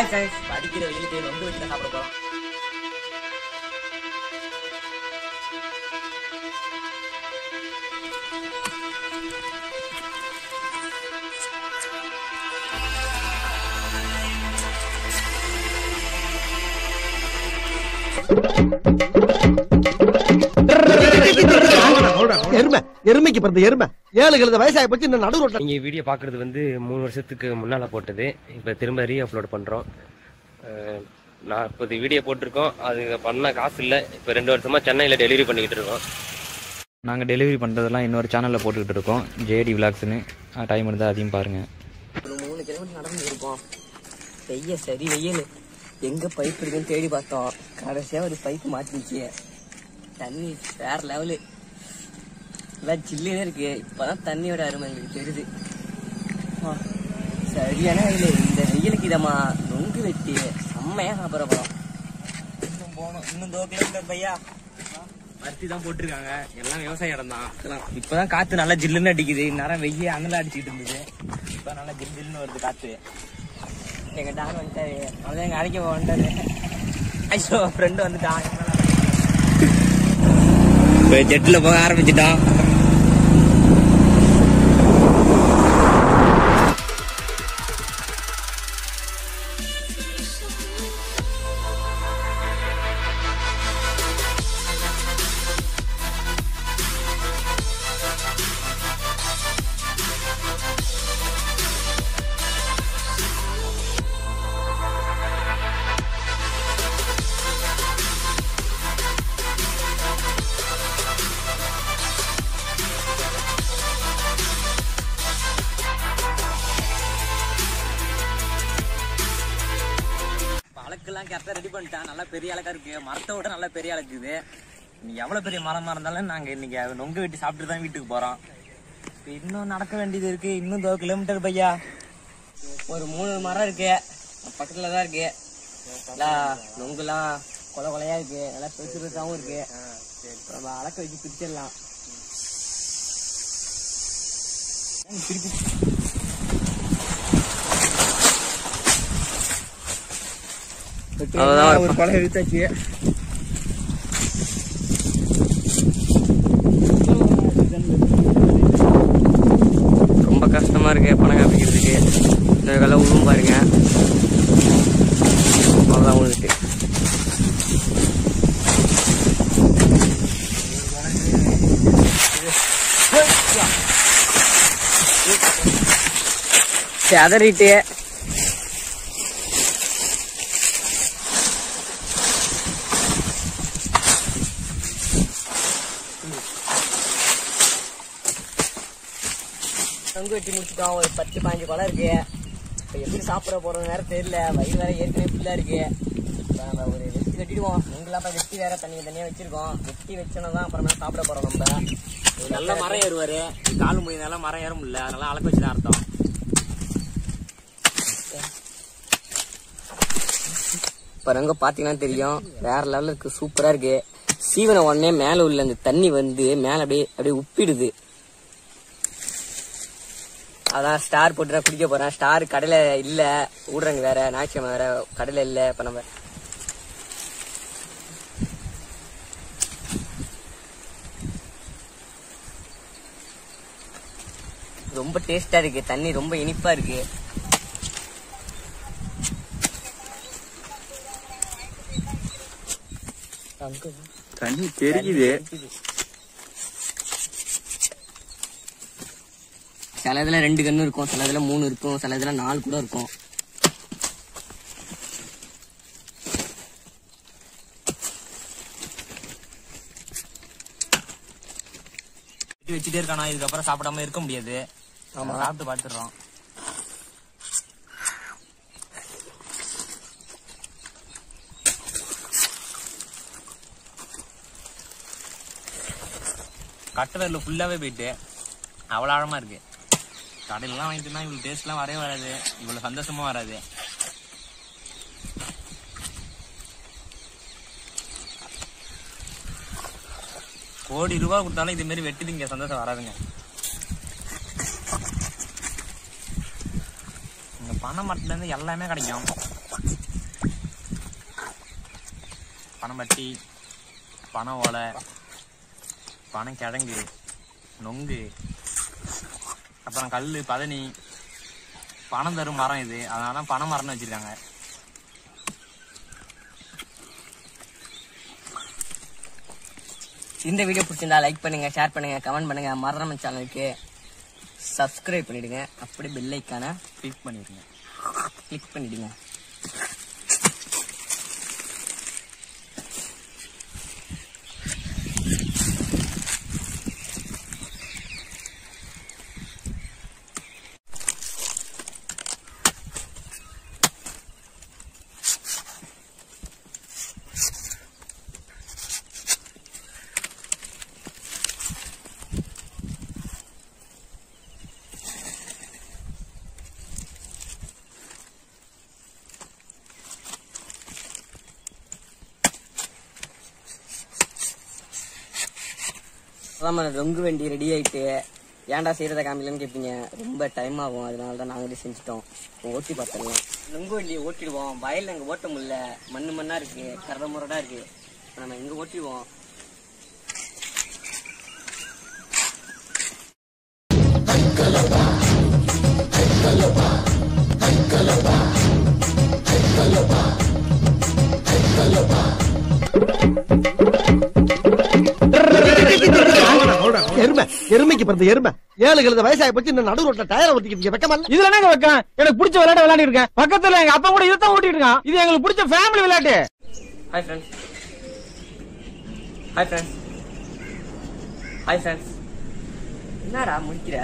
அடிக்கிற வெயிலுக்கு நொங்கு வச்சு தான் சாப்பிட போறோம். எருமைக்கு பிறந்த எருமை 7 கழுத வயசாகி போச்சு. இந்த நடு ரோட்ல நீங்க வீடியோ பாக்குறது வந்து 3 வருஷத்துக்கு முன்னால போட்டது. இப்ப திரும்ப ரீ அப்லோட் பண்றோம். நான் இப்போ வீடியோ போட்டிருக்கோம். அது பண்ண காசு இல்லை. இப்போ 2 வருஷமா சென்னையில டெலிவரி பண்ணிக்கிட்டு இருக்கோம். நாங்க டெலிவரி பண்றதெல்லாம் இன்னொரு சேனல்ல போட்டுக்கிட்டு இருக்கோம், ஜேடி விளாக்ஸ்னு. டைம் இருந்தா அதையும் பாருங்க. ஒரு 3 கிலோமீட்டர் நடந்து இருக்கோம். சரி வெயில் எங்க பைப் இருக்குன்னு தேடி பார்த்தோம். கடைசியா ஒரு பைப் மாட்டிச்சு. தண்ணி வேற லெவலு, எல்லாம் ஜில்லுன்னு இருக்கு. இப்பதான் தண்ணியோட அருமை எங்களுக்கு தெரியுது. சரியான வெயில். இந்த வெயிலுக்கு இதமா நொங்கு வெட்டி செம்மையா சாப்பிட போறோம். இன்னும் போகணும். இன்னும் 2 கிலோமீட்டர் பையா. பருத்தி தான் போட்டிருக்காங்க. எல்லாம் விவசாய இடம் தான். இப்பதான் காத்து நல்லா ஜில்லுன்னு அடிக்குது. இந்நேரம் வெய்ய அங்கெல்லாம் அடிச்சுட்டு இருந்தது. இப்ப நல்லா ஜில்லுன்னு வருது காத்து. எங்க டான் வந்துட்டாரு. அதான் எங்க அடைக்க வந்துட்டாரு. ஐயோ ஃப்ரெண்டு வந்துட்டான். ஜெட்ல போக ஆரம்பிச்சுட்டான். அலக்கெல்லாம் கரெக்டாக ரெடி பண்ணிட்டான். நல்லா பெரிய அலக்கா இருக்கு. மரத்தை விட நல்லா பெரிய அலக்கு இது. இன்னைக்கு எவ்வளோ பெரிய மரமாக இருந்தாலும் நாங்கள் இன்னைக்கு நொங்கு வெட்டி சாப்பிட்டு தான் வீட்டுக்கு போகிறோம். இப்போ இன்னும் நடக்க வேண்டியது இருக்கு. இன்னும் 2 கிலோமீட்டர் பையா. ஒரு 3 மரம் இருக்கு பக்கத்தில் தான் இருக்கு. நல்லா நொங்குலாம் கொலையா இருக்கு. நல்லா பெருசாகவும் இருக்கு. நம்ம அலக்க வச்சு பிரிச்சிடலாம். திருப்பி ஒரு கொலை இழுத்தாச்சு. ரொம்ப கஷ்டமா இருக்கு பணம் காப்பிக்கிறதுக்கு. இந்த கல்ல உழுவும் பாருங்க. அவ்வளோதான் உழுதுட்டு. அதறிட்டு நொங்கு வெட்டி முடிச்சுட்டோம். ஒரு 10-15 கொலை இருக்கு. இப்போ எப்படி சாப்பிட போறது வேற தெரியல. வயிறு வேற ஏற்கனவே ஃபுல்லா இருக்கு. நம்ம ஒரு வெட்டி கட்டிடுவோம். நொங்குலாம் இப்போ வெட்டி வேற தனியா வச்சிருக்கோம். வெட்டி வச்சோன்னா தான் அப்புறமே சாப்பிட போறோம். நம்ம நல்ல மரம் ஏறுவாரு. கால் முடியனால மரம் ஏற முடியல. அதனால அலக்க வச்சுதான் அர்த்தம். பாருங்க பாத்தீங்கன்னா தெரியும். வேற லெவல்ல இருக்கு. சூப்பரா இருக்கு. சீவனை உடனே மேல உள்ள அந்த தண்ணி வந்து மேல அப்படியே உப்பிடுது. அதான் ஸ்டார் போட்டு தான் குடிக்க போறேன். ஸ்டார் கடையில இல்ல, ஊடுறாங்க வேற. ஞாயிற்றுக்கிழமை வேற கடையில இல்ல. இப்ப நம்ம ரொம்ப டேஸ்டா இருக்கு. தண்ணி ரொம்ப இனிப்பா இருக்கு. தண்ணி பெருகுது. சில இதுல 2 கண்ணு இருக்கும், சில இதுல 3 இருக்கும், சில இதுல 4 கூட இருக்கும். வச்சுட்டே இருக்கானா. இதுக்கப்புறம் சாப்பிடாம இருக்க முடியாது. சாப்பிட்டு பார்த்துடுறோம். கட்டவேரில் ஃபுல்லாவே போயிட்டு அவ்வளோ ஆழமா இருக்கு. கடையிலாம் வாங்கிட்டுனா இவ்வளவு டேஸ்ட்லாம் வரவே வராது. இவ்வளவு சந்தோஷமும் வராது. கோடி ரூபாய் கொடுத்தாலும் இது மாதிரி வெட்டி இங்க சந்தோஷம் வராதுங்க. இந்த பனை மரத்துல இருந்து எல்லாமே கிடைக்கும். பனம்பட்டி, பனை ஓலை, பனங்கிழங்கு, நொங்கு, அப்புறம் கல், பதனி, பணம் தரும் மரம் இது. அதனால பனை மரம்னு வச்சிருக்காங்க. இந்த வீடியோ பிடிச்சிருந்தா லைக் பண்ணுங்க, ஷேர் பண்ணுங்க, கமெண்ட் பண்ணுங்க. மறக்காம சேனலுக்கு சப்ஸ்கிரைப் பண்ணிடுங்க. அப்படி பெல் ஐகானை கிளிக் பண்ணிடுங்க. கிளிக் பண்ணிடுங்க. ரொங்கு வண்டி ரெடி ஆயிட்டு ஏன்டா செய்யறத காமிக்கலன்னு கேட்பீங்க. ரொம்ப டைம் ஆகும், அதனாலதான் நாங்களே செஞ்சுட்டோம். ஓட்டி பார்த்தோம். ரொங்கு வண்டியை ஓட்டிடுவோம். வயல்ல அங்க ஓட்ட முடியல, மண்ணா இருக்கு, கரட முரடா இருக்கு. நம்ம இங்க ஓட்டிடுவோம். எருமைக்கு பிறந்த எருமை 7 கழுத வயசாகி போச்சு. இந்த நடு ரோட்ல டயரை ஊத்திக்கிட்டு வெக்கமா இல்ல? இதுல என்னங்க வைக்கம்? எனக்கு பிடிச்ச விளையாட்டு விளையாடி இருக்கேன். பக்கத்துல எங்க அப்பா கூட இதுதான் ஓட்டிட்டு இருக்கான். இது எங்களுக்கு பிடிச்ச ஃபேமிலி விளையாட்டு. Hi friends. Hi friends. Hi friends. என்னடா முடிக்கிற?